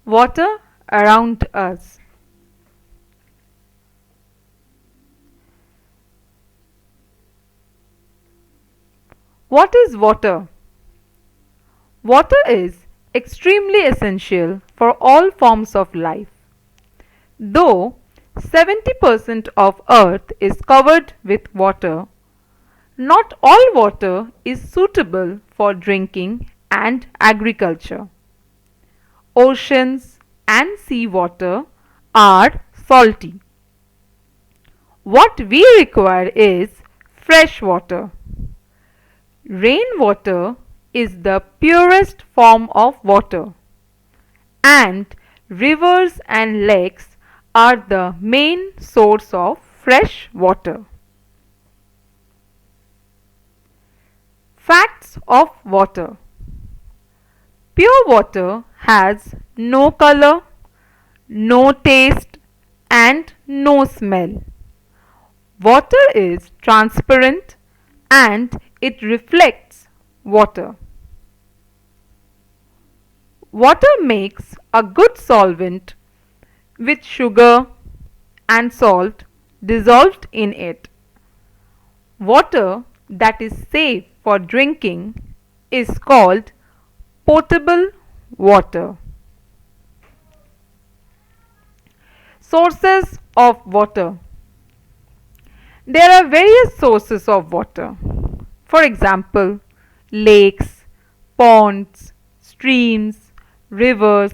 Water around us. What is water? Water is extremely essential for all forms of life. Though 70% of Earth is covered with water, not all water is suitable for drinking and agriculture. Oceans and seawater are salty. What we require is fresh water. Rainwater is the purest form of water, and rivers and lakes are the main source of fresh water. Facts of water. Pure water has no color, no taste, and no smell. Water is transparent and it reflects water. Water makes a good solvent with sugar and salt dissolved in it. Water that is safe for drinking is called potable water. Sources of water. There are various sources of water. For example, lakes, ponds, streams, rivers,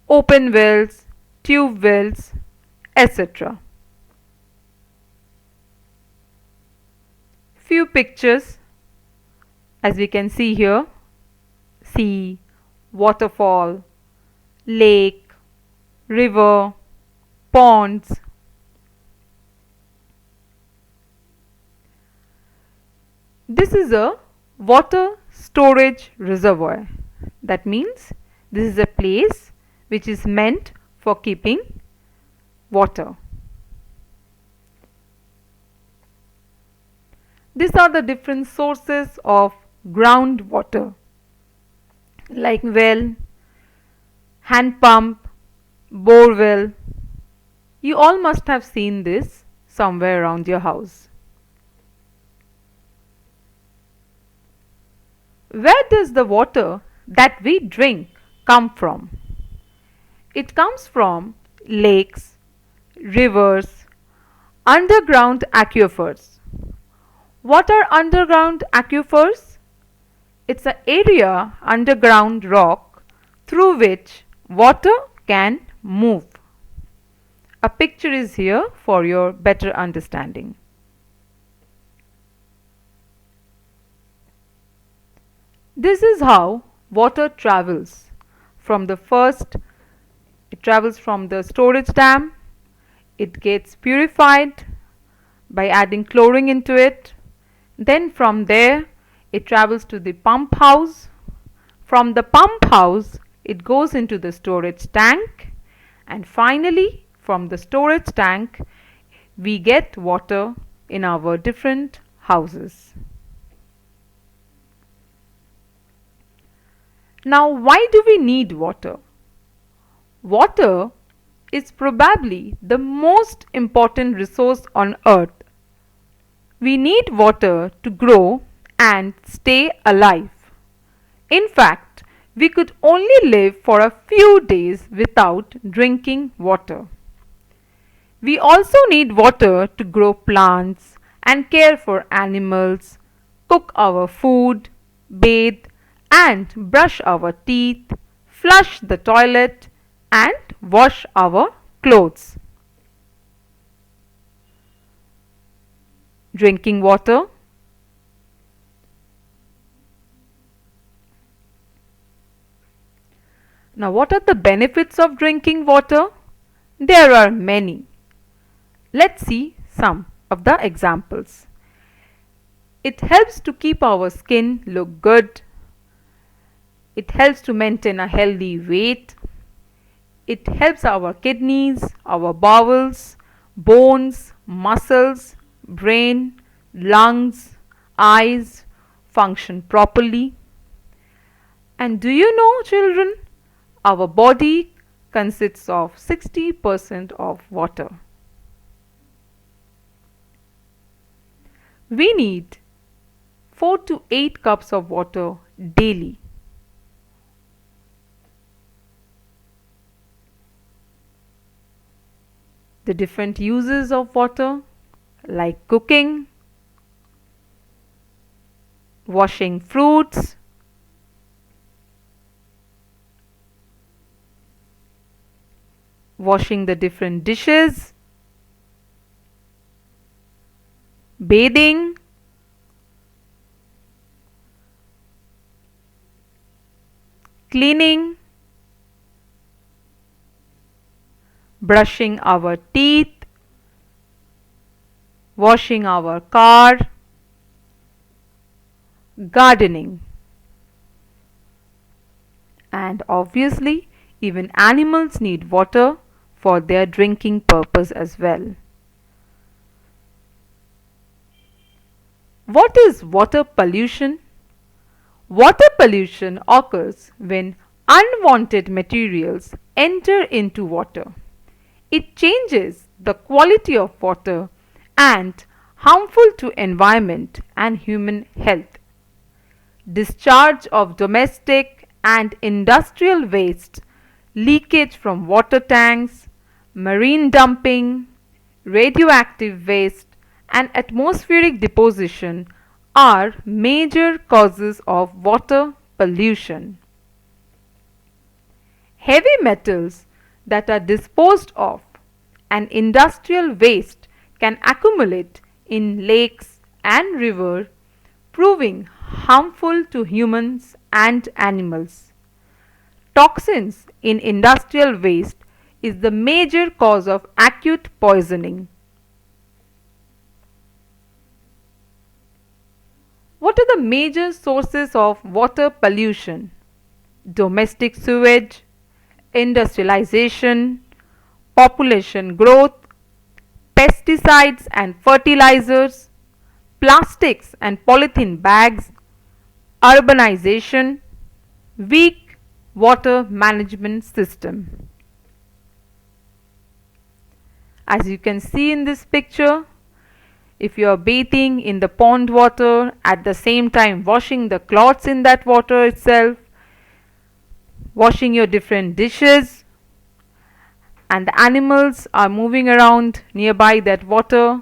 open wells, tube wells, etc. Few pictures as we can see here: sea, waterfall, lake, river, ponds. This is a water storage reservoir. That means this is a place which is meant for keeping water. These are the different sources of groundwater, like well, hand pump, bore well. You all must have seen this somewhere around your house. Where does the water that we drink come from? It comes from lakes, rivers, underground aquifers. What are underground aquifers? It's an area underground rock through which water can move. A picture is here for your better understanding. This is how water travels. It travels from the storage dam, it gets purified by adding chlorine into it. Then from there it travels to the pump house. From the pump house it goes into the storage tank, and finally from the storage tank we get water in our different houses. Now, why do we need water? Water is probably the most important resource on earth. We need water to grow and stay alive. In fact, we could only live for a few days without drinking water. We also need water to grow plants and care for animals, cook our food, bathe, and brush our teeth, flush the toilet, and wash our clothes. Drinking water. Now, what are the benefits of drinking water? There are many. Let's see some of the examples. It helps to keep our skin look good. It helps to maintain a healthy weight. It helps our kidneys, our bowels, bones, muscles, brain, lungs, eyes function properly. And do you know, children, Our body consists of 60% of water. We need 4 to 8 cups of water daily. The different uses of water, like cooking, washing fruits, washing the different dishes, bathing, cleaning, brushing our teeth, washing our car, gardening. And obviously, even animals need water for their drinking purpose as well. What is water pollution? Water pollution occurs when unwanted materials enter into water. It changes the quality of water and harmful to environment and human health. Discharge of domestic and industrial waste, leakage from water tanks, marine dumping, radioactive waste and atmospheric deposition are major causes of water pollution. Heavy metals that are disposed of and industrial waste can accumulate in lakes and rivers, proving harmful to humans and animals. Toxins in industrial waste is the major cause of acute poisoning. What are the major sources of water pollution? Domestic sewage, industrialization, population growth, pesticides and fertilizers, plastics and polythene bags, urbanization, weak water management system. As you can see in this picture, if you are bathing in the pond water, at the same time washing the cloths in that water itself, washing your different dishes, and the animals are moving around nearby that water.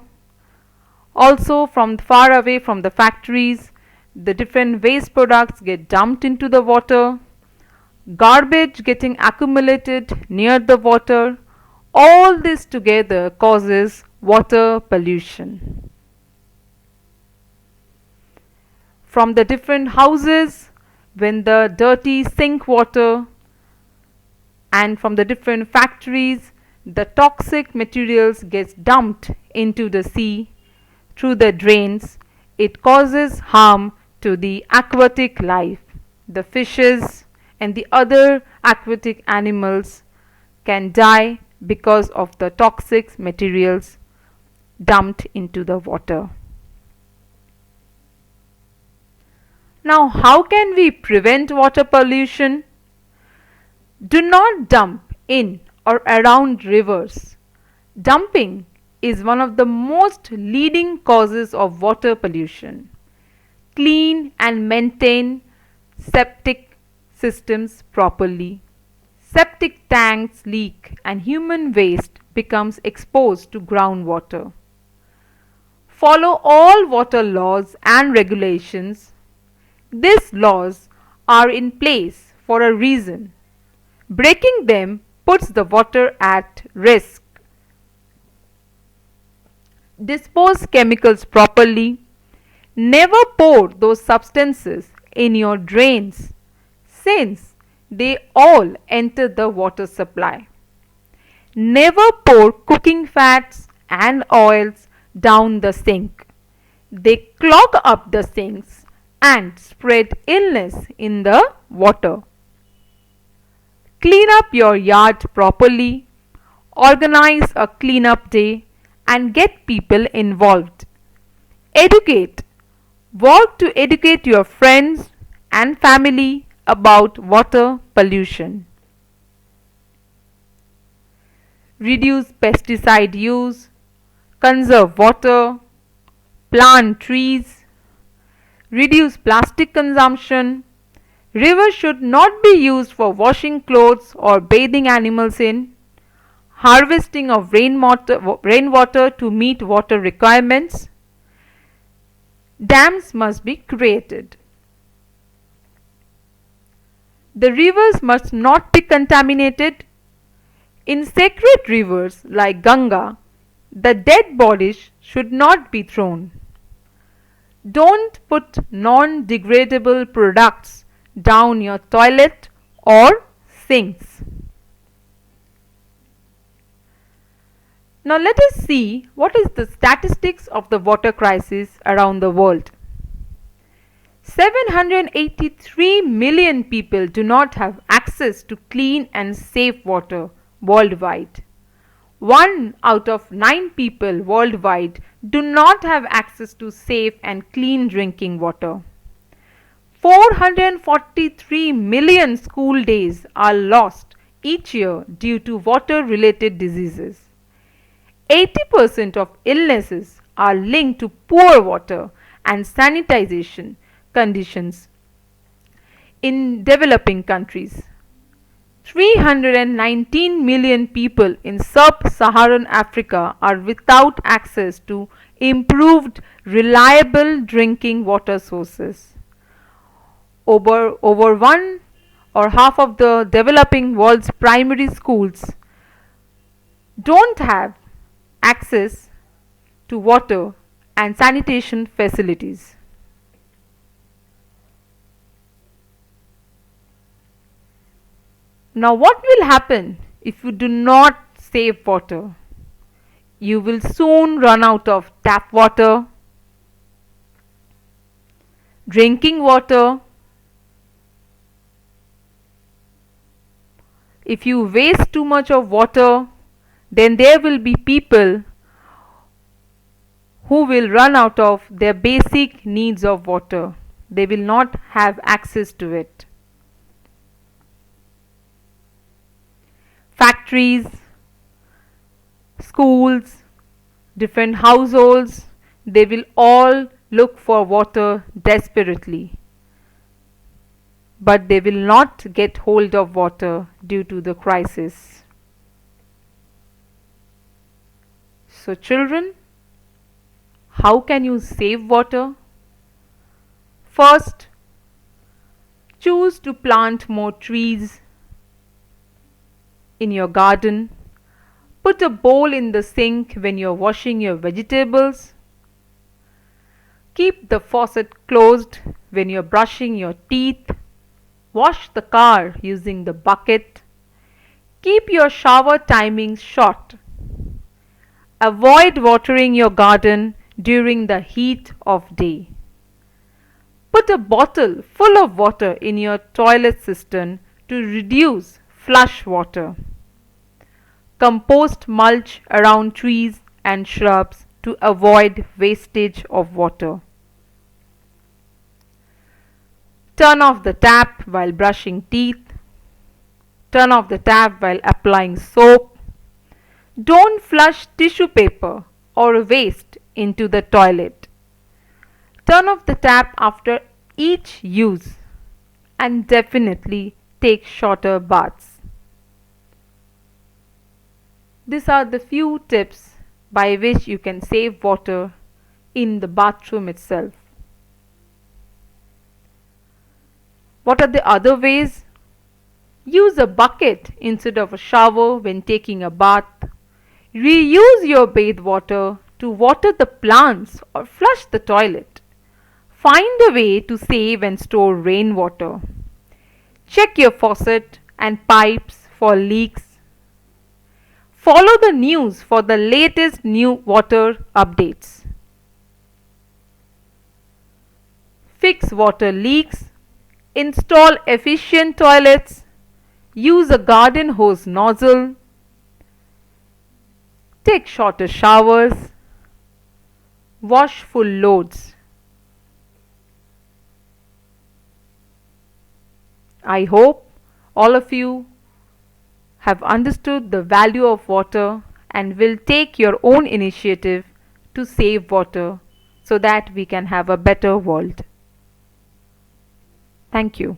Also, from far away from the factories, the different waste products get dumped into the water, garbage getting accumulated near the water. All this together causes water pollution. From the different houses, when the dirty sink water, and from the different factories, the toxic materials gets dumped into the sea through the drains. It causes harm to the aquatic life. The fishes and the other aquatic animals can die because of the toxic materials dumped into the water. Now, how can we prevent water pollution? Do not dump in or around rivers. Dumping is one of the most leading causes of water pollution. Clean and maintain septic systems properly. Septic tanks leak and human waste becomes exposed to groundwater. Follow all water laws and regulations. These laws are in place for a reason. Breaking them puts the water at risk. Dispose chemicals properly. Never pour those substances in your drains, since they all enter the water supply. Never pour cooking fats and oils down the sink. They clog up the sinks and spread illness in the water. Clean up your yard properly. Organize a cleanup day and get people involved. Educate. Work to educate your friends and family about water pollution. reduce pesticide use, conserve water, plant trees, reduce plastic consumption. Rivers should not be used for washing clothes or bathing animals in. Harvesting of rainwater to meet water requirements. Dams must be created. The rivers must not be contaminated. In sacred rivers like Ganga, the dead bodies should not be thrown. Don't put non-degradable products down your toilet or sinks. Now let us see what is the statistics of the water crisis around the world. 783 million people do not have access to clean and safe water worldwide. 1 out of 9 people worldwide do not have access to safe and clean drinking water. 443 million school days are lost each year due to water-related diseases. 80% of illnesses are linked to poor water and sanitization conditions in developing countries. 319 million people in sub-Saharan Africa are without access to improved, reliable drinking water sources. Over one or half of the developing world's primary schools don't have access to water and sanitation facilities. Now what will happen if you do not save water? You will soon run out of tap water, drinking water. If you waste too much of water, then there will be people who will run out of their basic needs of water. They will not have access to it. Factories, schools, different households, they will all look for water desperately. But they will not get hold of water due to the crisis. So children, how can you save water? First, choose to plant more trees in your garden. Put a bowl in the sink when you are washing your vegetables. Keep the faucet closed when you are brushing your teeth. Wash the car using the bucket. Keep your shower timings short. Avoid watering your garden during the heat of day. Put a bottle full of water in your toilet cistern to reduce flush water. Compost mulch around trees and shrubs to avoid wastage of water. Turn off the tap while brushing teeth. Turn off the tap while applying soap. Don't flush tissue paper or waste into the toilet. Turn off the tap after each use and definitely take shorter baths. These are the few tips by which you can save water in the bathroom itself. What are the other ways? Use a bucket instead of a shower when taking a bath. Reuse your bath water to water the plants or flush the toilet. Find a way to save and store rainwater. Check your faucet and pipes for leaks. Follow the news for the latest new water updates. Fix water leaks. Install efficient toilets. Use a garden hose nozzle. Take shorter showers. Wash full loads. I hope all of you have understood the value of water and will take your own initiative to save water so that we can have a better world. Thank you.